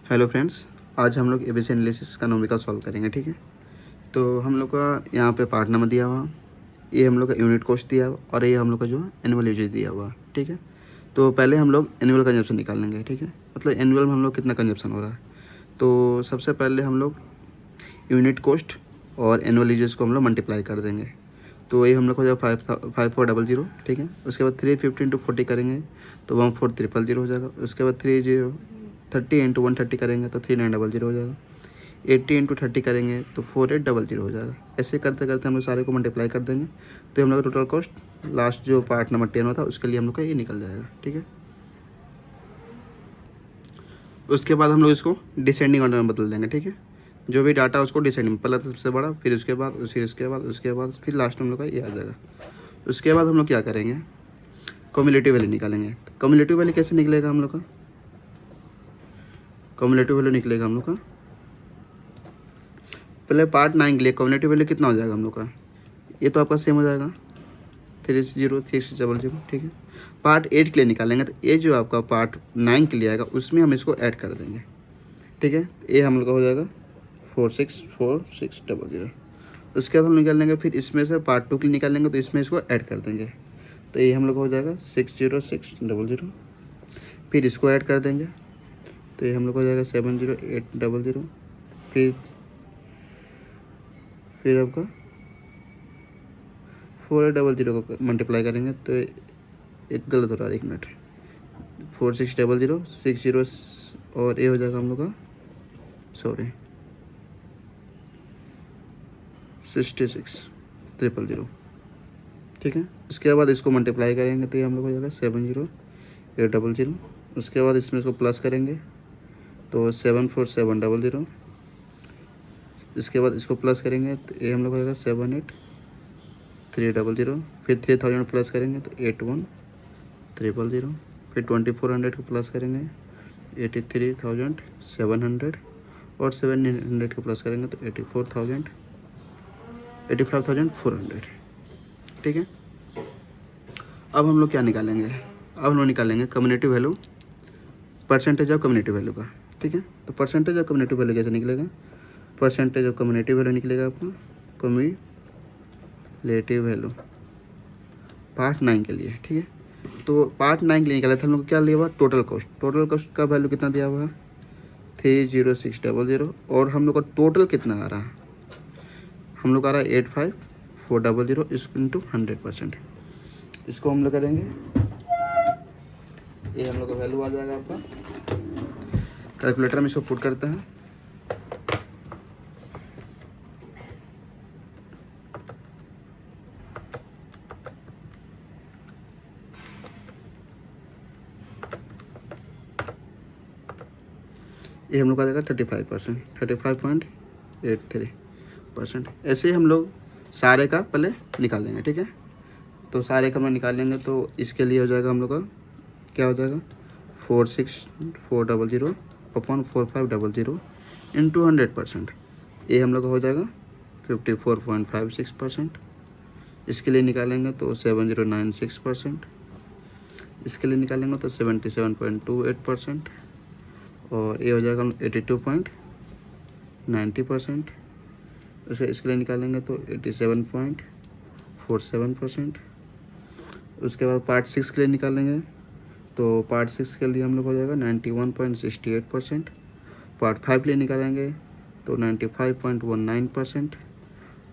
Hello friends, आज हम लोग एबीसी एनालिसिस का न्यूमेरिकल सॉल्व करेंगे। ठीक है, तो हम लोग का यहाँ पे पार्ट नंबर दिया हुआ, ये हम लोग का यूनिट कॉस्ट दिया हुआ और ये हम लोग का जो है एनुअल यूजेज दिया हुआ। ठीक है, तो पहले हम लोग एनुअल कंजप्शन निकाल लेंगे। ठीक है, मतलब एनुअल में हम लोग कितना कंजप्शन हो रहा है। तो सबसे पहले हम लोग यूनिट कॉस्ट और एनुअल यूजेज को हम लोग मल्टीप्लाई कर देंगे। तो ये हम लोग को जो 5400। ठीक है, उसके बाद 350 इंटू 40 करेंगे तो 14300 हो जाएगा। उसके बाद 30 इंटू 130 करेंगे तो 3900 हो जाएगा। 80 इंटू 30 करेंगे तो 4800 हो जाएगा। ऐसे करते करते हम लोग सारे को मल्टीप्लाई कर देंगे तो हम लोग का टोटल कॉस्ट लास्ट जो पार्ट नंबर 10 होता है उसके लिए हम लोग का ये निकल जाएगा। ठीक है, उसके बाद हम लोग इसको डिसेंडिंग ऑर्डर में बदल देंगे। ठीक है, जो भी डाटा उसको डिसेंडिंग, पहला तो सबसे बड़ा, फिर उसके बाद फिर लास्ट में हम लोग का ये आ जाएगा। उसके बाद हम लोग क्या करेंगे, कम्युलेटिव वैल्यू निकालेंगे। तो कम्युलेटिव वैल्यू कैसे निकलेगा हम लोग का, कम्युलेटिव वैल्यू निकलेगा हम लोग का पहले पार्ट 9 के लिए कम्युलेटिव वैल्यू कितना हो जाएगा हम लोग का, ये तो आपका सेम हो जाएगा 303600। ठीक है, पार्ट 8 के लिए निकालेंगे तो ये जो आपका पार्ट 9 के लिए आएगा उसमें हम इसको ऐड कर देंगे। ठीक है, ये हम लोग का हो जाएगा 464600। उसके बाद हम निकाल लेंगे, फिर इसमें से पार्ट 2 के लिए निकालेंगे तो इसमें इसको ऐड कर देंगे तो ये हम लोग का हो जाएगा 60600। फिर इसको ऐड कर देंगे तो ये हम लोग को हो जाएगा 70800। फिर आपका 4800 को मल्टीप्लाई करेंगे तो एक गलत हो रहा है, 1 मिनट, 4600 60 और ये हो जाएगा हम लोग का 66300। ठीक है, उसके बाद इसको मल्टीप्लाई करेंगे तो ये हम लोग हो जाएगा 70800। उसके बाद इसमें इसको प्लस करेंगे तो 74700। इसके बाद इसको प्लस करेंगे तो ये हम लोग हो जाएगा 78300। फिर 3000 प्लस करेंगे तो 81300। फिर 2400 को प्लस करेंगे 83700 और 700 को प्लस करेंगे तो 85,400। ठीक है, अब हम लोग क्या निकालेंगे, अब हम लोग निकालेंगे community value, percentage of community value का। ठीक है, तो परसेंटेज ऑफ कम्युनिटी वैल्यू कैसे निकलेगा, परसेंटेज ऑफ कम्युनिटी वैल्यू निकलेगा आपका कम्युलेटिव वैल्यू पार्ट 9 के लिए। ठीक है, तो पार्ट 9 के लिए निकाला था हम लोग क्या लिया हुआ, टोटल कॉस्ट। टोटल कॉस्ट का वैल्यू कितना दिया हुआ है 30600 और हम लोग का टोटल कितना आ रहा है, हम लोग आ रहा है 85400 इंटू 100%। इसको हम लोग करेंगे, ये हम लोग का वैल्यू आ जाएगा आपका, कैलकुलेटर में इसको पुट करते हैं। ये हम लोग का आ जाएगा 35%, 35.83%। ऐसे ही हम लोग सारे का पहले निकाल लेंगे। ठीक है, तो सारे का हम निकाल लेंगे तो इसके लिए हो जाएगा हम लोग का क्या हो जाएगा 46400 अपॉन 4500 इंटू 100%। ये हम लोग का हो जाएगा 54.56%। इसके लिए निकालेंगे तो 7096%। इसके लिए निकालेंगे तो 77.28% और ये हो जाएगा 82.90%। इसके लिए निकालेंगे तो 87.47%। उसके बाद पार्ट 6 के लिए निकालेंगे तो पार्ट 6 के लिए हम लोग हो जाएगा 91.68%। पार्ट 5 के लिए निकालेंगे तो 95.19%।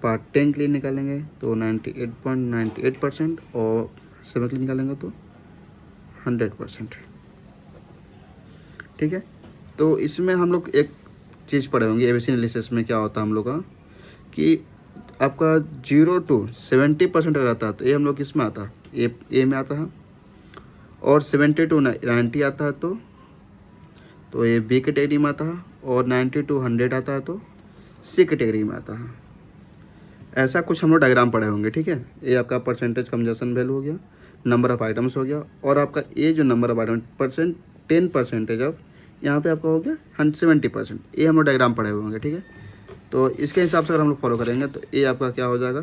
पार्ट 10 के लिए निकालेंगे तो 98.98% और 7 के लिए निकालेंगे तो 100%। ठीक है, तो इसमें हम लोग एक चीज़ पढ़े होंगे एबीसी एनालिसिस में क्या होता है हम लोग का कि आपका 0 to 70% अगर आता है तो ये हम लोग किस में आता है, ए में आता है, और 70 to 90 आता है तो ये बी कैटेगरी में आता है, और 90 to 100 आता है तो सी कैटेगरी में आता है। ऐसा कुछ हम लोग डायग्राम पढ़े होंगे। ठीक है, ये आपका परसेंटेज कंजप्शन वैल्यू हो गया, नंबर ऑफ आइटम्स हो गया, और आपका ये जो नंबर ऑफ आइटम 10% ऑफ यहाँ पे आपका हो गया 70%। ये हम लोग डायग्राम पढ़े हुए होंगे। ठीक है, तो इसके हिसाब से अगर हम लोग फॉलो करेंगे तो ये आपका क्या हो जाएगा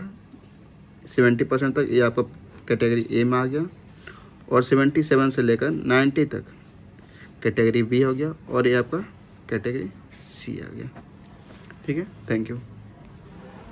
70% तक ये आपका कैटेगरी ए में आ गया, और 77 से लेकर 90 तक कैटेगरी बी हो गया, और ये आपका कैटेगरी सी आ गया। ठीक है, थैंक यू।